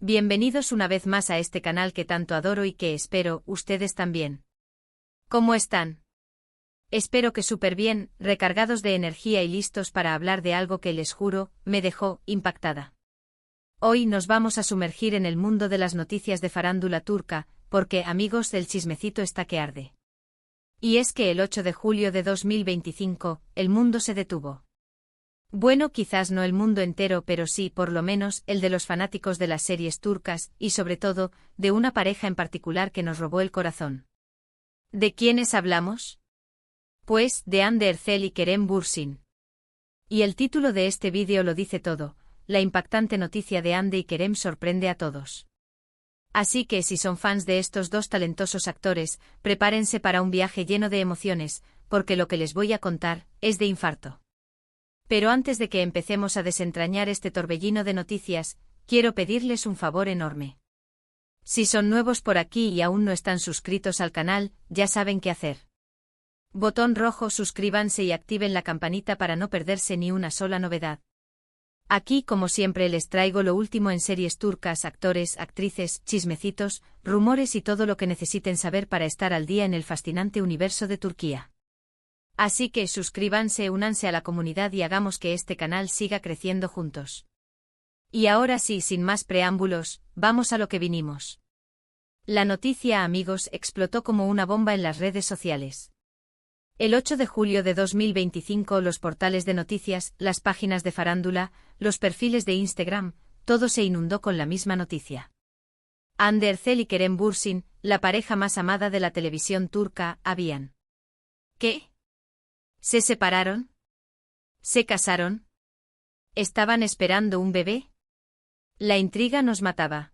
Bienvenidos una vez más a este canal que tanto adoro y que espero ustedes también. ¿Cómo están? Espero que súper bien, recargados de energía y listos para hablar de algo que les juro, me dejó impactada. Hoy nos vamos a sumergir en el mundo de las noticias de farándula turca, porque, amigos, el chismecito está que arde. Y es que el 8 de julio de 2025, el mundo se detuvo. Bueno, quizás no el mundo entero, pero sí, por lo menos, el de los fanáticos de las series turcas, y sobre todo, de una pareja en particular que nos robó el corazón. ¿De quiénes hablamos? Pues, de Hande Erçel y Kerem Bürsin. Y el título de este vídeo lo dice todo, la impactante noticia de Hande y Kerem sorprende a todos. Así que si son fans de estos dos talentosos actores, prepárense para un viaje lleno de emociones, porque lo que les voy a contar es de infarto. Pero antes de que empecemos a desentrañar este torbellino de noticias, quiero pedirles un favor enorme. Si son nuevos por aquí y aún no están suscritos al canal, ya saben qué hacer. Botón rojo, suscríbanse y activen la campanita para no perderse ni una sola novedad. Aquí, como siempre, les traigo lo último en series turcas, actores, actrices, chismecitos, rumores y todo lo que necesiten saber para estar al día en el fascinante universo de Turquía. Así que suscríbanse, únanse a la comunidad y hagamos que este canal siga creciendo juntos. Y ahora sí, sin más preámbulos, vamos a lo que vinimos. La noticia, amigos, explotó como una bomba en las redes sociales. El 8 de julio de 2025 los portales de noticias, las páginas de farándula, los perfiles de Instagram, todo se inundó con la misma noticia. Hande Erçel y Kerem Bürsin, la pareja más amada de la televisión turca, habían... ¿Qué? ¿Se separaron? ¿Se casaron? ¿Estaban esperando un bebé? La intriga nos mataba.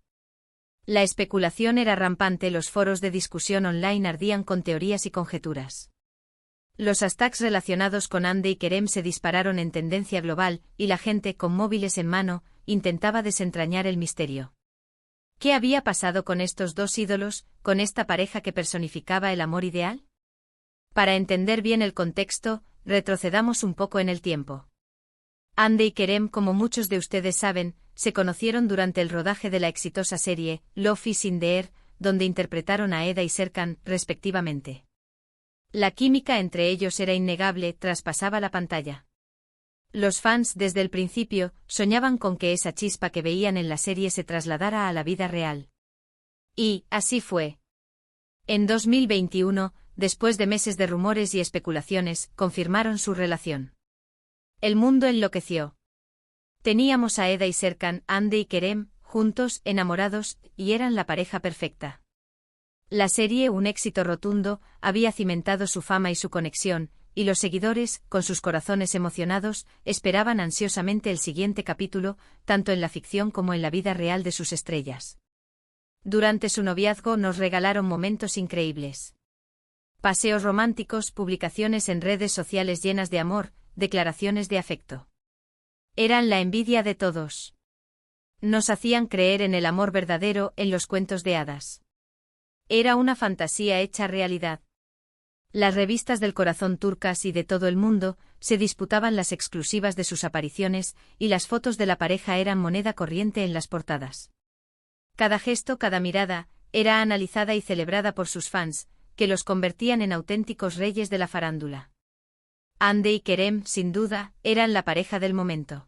La especulación era rampante, los foros de discusión online ardían con teorías y conjeturas. Los hashtags relacionados con Hande y Kerem se dispararon en tendencia global, y la gente, con móviles en mano, intentaba desentrañar el misterio. ¿Qué había pasado con estos dos ídolos, con esta pareja que personificaba el amor ideal? Para entender bien el contexto, retrocedamos un poco en el tiempo. Hande y Kerem, como muchos de ustedes saben, se conocieron durante el rodaje de la exitosa serie Love is in the Air, donde interpretaron a Eda y Serkan, respectivamente. La química entre ellos era innegable, traspasaba la pantalla. Los fans, desde el principio, soñaban con que esa chispa que veían en la serie se trasladara a la vida real. Y, así fue. En 2021, después de meses de rumores y especulaciones, confirmaron su relación. El mundo enloqueció. Teníamos a Eda y Serkan, Hande y Kerem, juntos, enamorados, y eran la pareja perfecta. La serie, un éxito rotundo, había cimentado su fama y su conexión, y los seguidores, con sus corazones emocionados, esperaban ansiosamente el siguiente capítulo, tanto en la ficción como en la vida real de sus estrellas. Durante su noviazgo nos regalaron momentos increíbles. Paseos románticos, publicaciones en redes sociales llenas de amor, declaraciones de afecto. Eran la envidia de todos. Nos hacían creer en el amor verdadero, en los cuentos de hadas. Era una fantasía hecha realidad. Las revistas del corazón turcas y de todo el mundo se disputaban las exclusivas de sus apariciones, y las fotos de la pareja eran moneda corriente en las portadas. Cada gesto, cada mirada, era analizada y celebrada por sus fans, que los convertían en auténticos reyes de la farándula. Hande y Kerem, sin duda, eran la pareja del momento.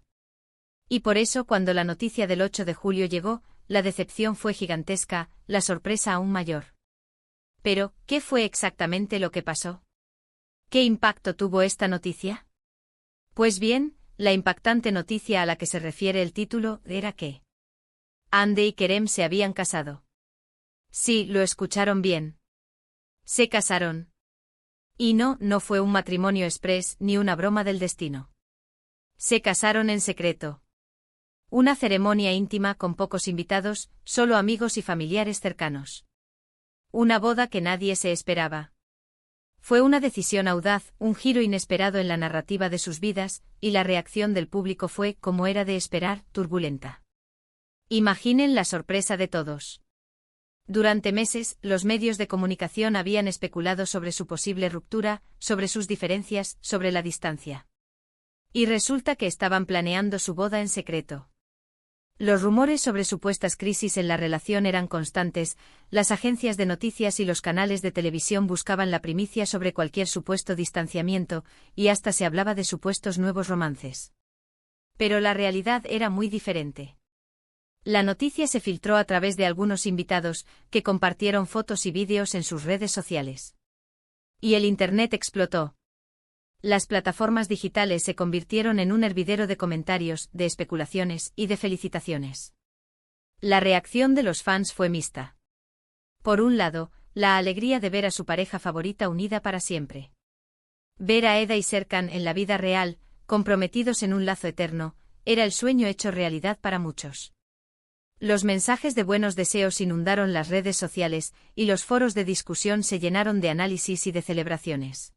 Y por eso, cuando la noticia del 8 de julio llegó, la decepción fue gigantesca, la sorpresa aún mayor. Pero, ¿qué fue exactamente lo que pasó? ¿Qué impacto tuvo esta noticia? Pues bien, la impactante noticia a la que se refiere el título era que Hande y Kerem se habían casado. Sí, lo escucharon bien. Se casaron. Y no fue un matrimonio exprés ni una broma del destino. Se casaron en secreto. Una ceremonia íntima con pocos invitados, solo amigos y familiares cercanos. Una boda que nadie se esperaba. Fue una decisión audaz, un giro inesperado en la narrativa de sus vidas, y la reacción del público fue, como era de esperar, turbulenta. Imaginen la sorpresa de todos. Durante meses, los medios de comunicación habían especulado sobre su posible ruptura, sobre sus diferencias, sobre la distancia. Y resulta que estaban planeando su boda en secreto. Los rumores sobre supuestas crisis en la relación eran constantes, las agencias de noticias y los canales de televisión buscaban la primicia sobre cualquier supuesto distanciamiento, y hasta se hablaba de supuestos nuevos romances. Pero la realidad era muy diferente. La noticia se filtró a través de algunos invitados, que compartieron fotos y vídeos en sus redes sociales. Y el Internet explotó. Las plataformas digitales se convirtieron en un hervidero de comentarios, de especulaciones y de felicitaciones. La reacción de los fans fue mixta. Por un lado, la alegría de ver a su pareja favorita unida para siempre. Ver a Eda y Serkan en la vida real, comprometidos en un lazo eterno, era el sueño hecho realidad para muchos. Los mensajes de buenos deseos inundaron las redes sociales, y los foros de discusión se llenaron de análisis y de celebraciones.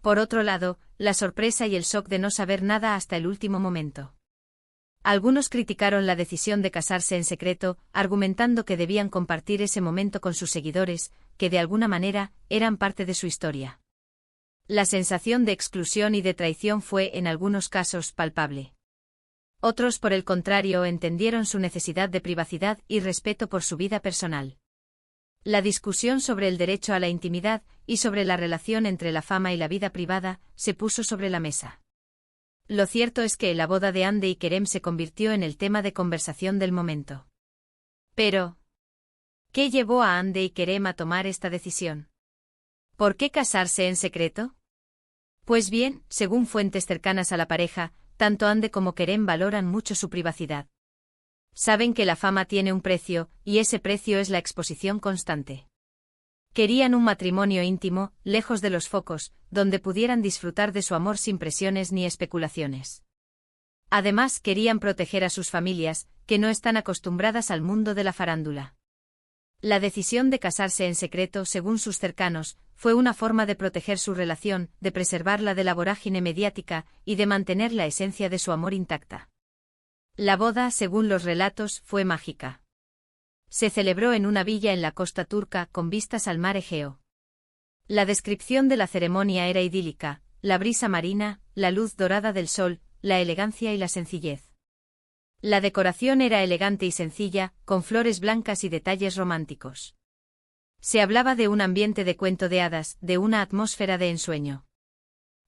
Por otro lado, la sorpresa y el shock de no saber nada hasta el último momento. Algunos criticaron la decisión de casarse en secreto, argumentando que debían compartir ese momento con sus seguidores, que de alguna manera, eran parte de su historia. La sensación de exclusión y de traición fue, en algunos casos, palpable. Otros, por el contrario, entendieron su necesidad de privacidad y respeto por su vida personal. La discusión sobre el derecho a la intimidad, y sobre la relación entre la fama y la vida privada, se puso sobre la mesa. Lo cierto es que la boda de Hande y Kerem se convirtió en el tema de conversación del momento. Pero, ¿qué llevó a Hande y Kerem a tomar esta decisión? ¿Por qué casarse en secreto? Pues bien, según fuentes cercanas a la pareja, tanto Hande como Kerem valoran mucho su privacidad. Saben que la fama tiene un precio, y ese precio es la exposición constante. Querían un matrimonio íntimo, lejos de los focos, donde pudieran disfrutar de su amor sin presiones ni especulaciones. Además, querían proteger a sus familias, que no están acostumbradas al mundo de la farándula. La decisión de casarse en secreto, según sus cercanos, fue una forma de proteger su relación, de preservarla de la vorágine mediática, y de mantener la esencia de su amor intacta. La boda, según los relatos, fue mágica. Se celebró en una villa en la costa turca, con vistas al mar Egeo. La descripción de la ceremonia era idílica, la brisa marina, la luz dorada del sol, la elegancia y la sencillez. La decoración era elegante y sencilla, con flores blancas y detalles románticos. Se hablaba de un ambiente de cuento de hadas, de una atmósfera de ensueño.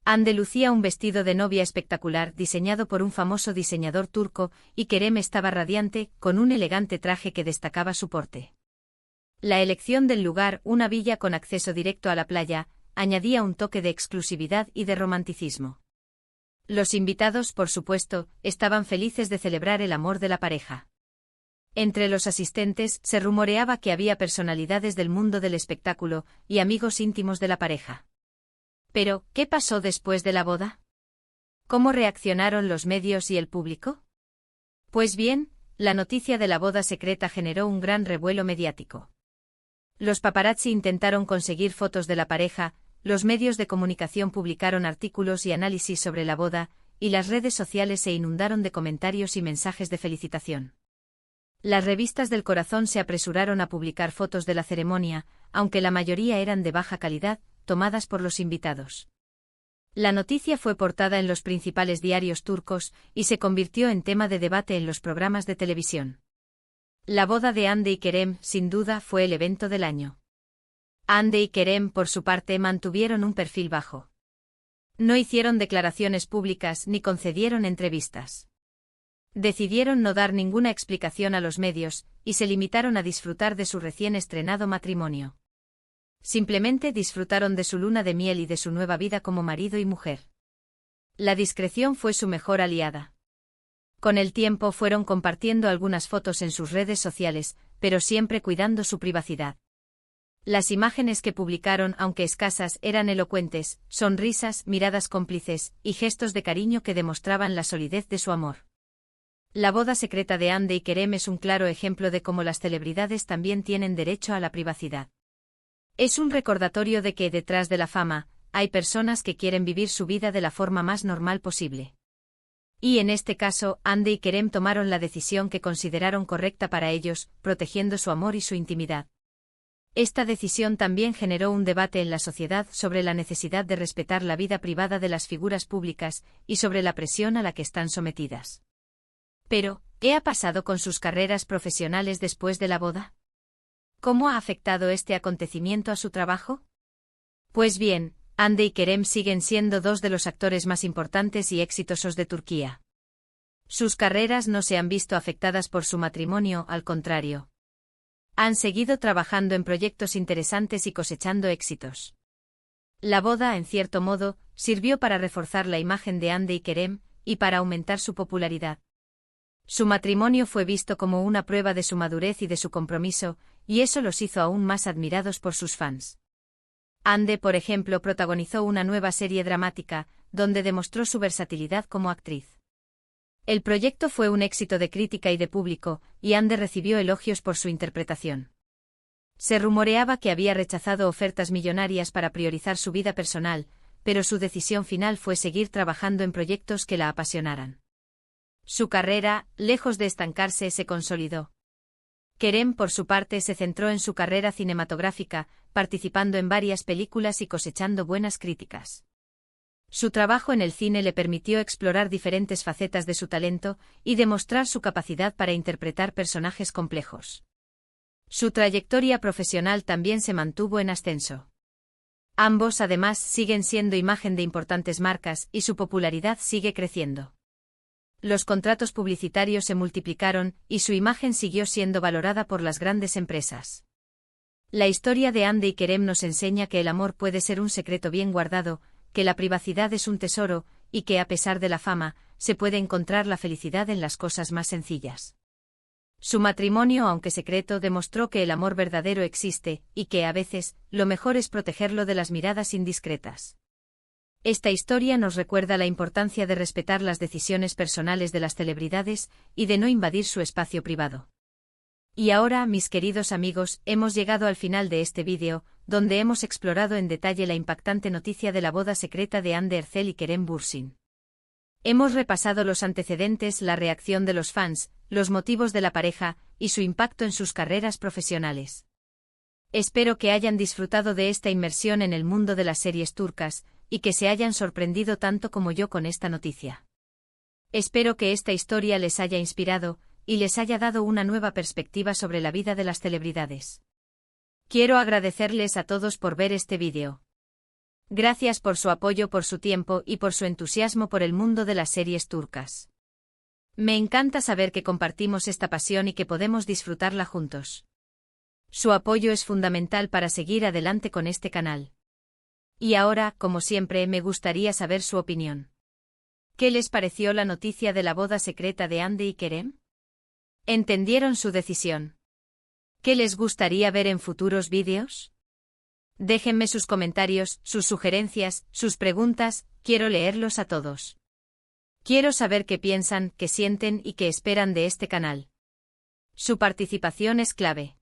Hande lucía un vestido de novia espectacular diseñado por un famoso diseñador turco, y Kerem estaba radiante, con un elegante traje que destacaba su porte. La elección del lugar, una villa con acceso directo a la playa, añadía un toque de exclusividad y de romanticismo. Los invitados, por supuesto, estaban felices de celebrar el amor de la pareja. Entre los asistentes se rumoreaba que había personalidades del mundo del espectáculo y amigos íntimos de la pareja. Pero, ¿qué pasó después de la boda? ¿Cómo reaccionaron los medios y el público? Pues bien, la noticia de la boda secreta generó un gran revuelo mediático. Los paparazzi intentaron conseguir fotos de la pareja, los medios de comunicación publicaron artículos y análisis sobre la boda, y las redes sociales se inundaron de comentarios y mensajes de felicitación. Las revistas del corazón se apresuraron a publicar fotos de la ceremonia, aunque la mayoría eran de baja calidad, tomadas por los invitados. La noticia fue portada en los principales diarios turcos, y se convirtió en tema de debate en los programas de televisión. La boda de Hande y Kerem, sin duda, fue el evento del año. Hande y Kerem, por su parte, mantuvieron un perfil bajo. No hicieron declaraciones públicas ni concedieron entrevistas. Decidieron no dar ninguna explicación a los medios, y se limitaron a disfrutar de su recién estrenado matrimonio. Simplemente disfrutaron de su luna de miel y de su nueva vida como marido y mujer. La discreción fue su mejor aliada. Con el tiempo fueron compartiendo algunas fotos en sus redes sociales, pero siempre cuidando su privacidad. Las imágenes que publicaron, aunque escasas, eran elocuentes, sonrisas, miradas cómplices, y gestos de cariño que demostraban la solidez de su amor. La boda secreta de Hande y Kerem es un claro ejemplo de cómo las celebridades también tienen derecho a la privacidad. Es un recordatorio de que, detrás de la fama, hay personas que quieren vivir su vida de la forma más normal posible. Y en este caso, Hande y Kerem tomaron la decisión que consideraron correcta para ellos, protegiendo su amor y su intimidad. Esta decisión también generó un debate en la sociedad sobre la necesidad de respetar la vida privada de las figuras públicas, y sobre la presión a la que están sometidas. Pero, ¿Qué ha pasado con sus carreras profesionales después de la boda? ¿Cómo ha afectado este acontecimiento a su trabajo? Pues bien, Hande y Kerem siguen siendo dos de los actores más importantes y exitosos de Turquía. Sus carreras no se han visto afectadas por su matrimonio, al contrario. Han seguido trabajando en proyectos interesantes y cosechando éxitos. La boda, en cierto modo, sirvió para reforzar la imagen de Hande y Kerem, y para aumentar su popularidad. Su matrimonio fue visto como una prueba de su madurez y de su compromiso, y eso los hizo aún más admirados por sus fans. Hande, por ejemplo, protagonizó una nueva serie dramática, donde demostró su versatilidad como actriz. El proyecto fue un éxito de crítica y de público, y Hande recibió elogios por su interpretación. Se rumoreaba que había rechazado ofertas millonarias para priorizar su vida personal, pero su decisión final fue seguir trabajando en proyectos que la apasionaran. Su carrera, lejos de estancarse, se consolidó. Kerem, por su parte, se centró en su carrera cinematográfica, participando en varias películas y cosechando buenas críticas. Su trabajo en el cine le permitió explorar diferentes facetas de su talento y demostrar su capacidad para interpretar personajes complejos. Su trayectoria profesional también se mantuvo en ascenso. Ambos, además, siguen siendo imagen de importantes marcas y su popularidad sigue creciendo. Los contratos publicitarios se multiplicaron y su imagen siguió siendo valorada por las grandes empresas. La historia de Hande y Kerem nos enseña que el amor puede ser un secreto bien guardado, que la privacidad es un tesoro, y que a pesar de la fama, se puede encontrar la felicidad en las cosas más sencillas. Su matrimonio, aunque secreto, demostró que el amor verdadero existe, y que a veces, lo mejor es protegerlo de las miradas indiscretas. Esta historia nos recuerda la importancia de respetar las decisiones personales de las celebridades y de no invadir su espacio privado. Y ahora, mis queridos amigos, hemos llegado al final de este vídeo, donde hemos explorado en detalle la impactante noticia de la boda secreta de Hande Erçel y Kerem Bürsin. Hemos repasado los antecedentes, la reacción de los fans, los motivos de la pareja y su impacto en sus carreras profesionales. Espero que hayan disfrutado de esta inmersión en el mundo de las series turcas, y que se hayan sorprendido tanto como yo con esta noticia. Espero que esta historia les haya inspirado, y les haya dado una nueva perspectiva sobre la vida de las celebridades. Quiero agradecerles a todos por ver este vídeo. Gracias por su apoyo, por su tiempo y por su entusiasmo por el mundo de las series turcas. Me encanta saber que compartimos esta pasión y que podemos disfrutarla juntos. Su apoyo es fundamental para seguir adelante con este canal. Y ahora, como siempre, me gustaría saber su opinión. ¿Qué les pareció la noticia de la boda secreta de Hande y Kerem? ¿Entendieron su decisión? ¿Qué les gustaría ver en futuros vídeos? Déjenme sus comentarios, sus sugerencias, sus preguntas, quiero leerlos a todos. Quiero saber qué piensan, qué sienten y qué esperan de este canal. Su participación es clave.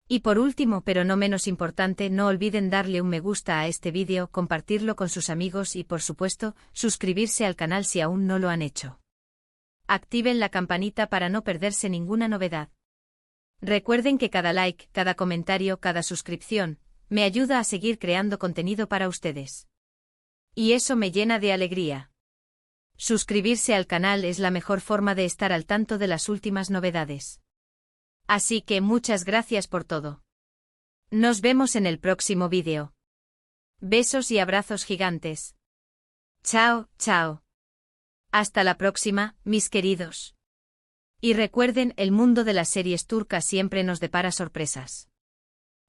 Y por último, pero no menos importante, no olviden darle un me gusta a este vídeo, compartirlo con sus amigos y, por supuesto, suscribirse al canal si aún no lo han hecho. Activen la campanita para no perderse ninguna novedad. Recuerden que cada like, cada comentario, cada suscripción, me ayuda a seguir creando contenido para ustedes. Y eso me llena de alegría. Suscribirse al canal es la mejor forma de estar al tanto de las últimas novedades. Así que muchas gracias por todo. Nos vemos en el próximo vídeo. Besos y abrazos gigantes. Chao, chao. Hasta la próxima, mis queridos. Y recuerden, el mundo de las series turcas siempre nos depara sorpresas.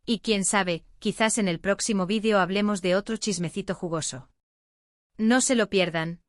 Y quién sabe, quizás en el próximo vídeo hablemos de otro chismecito jugoso. No se lo pierdan.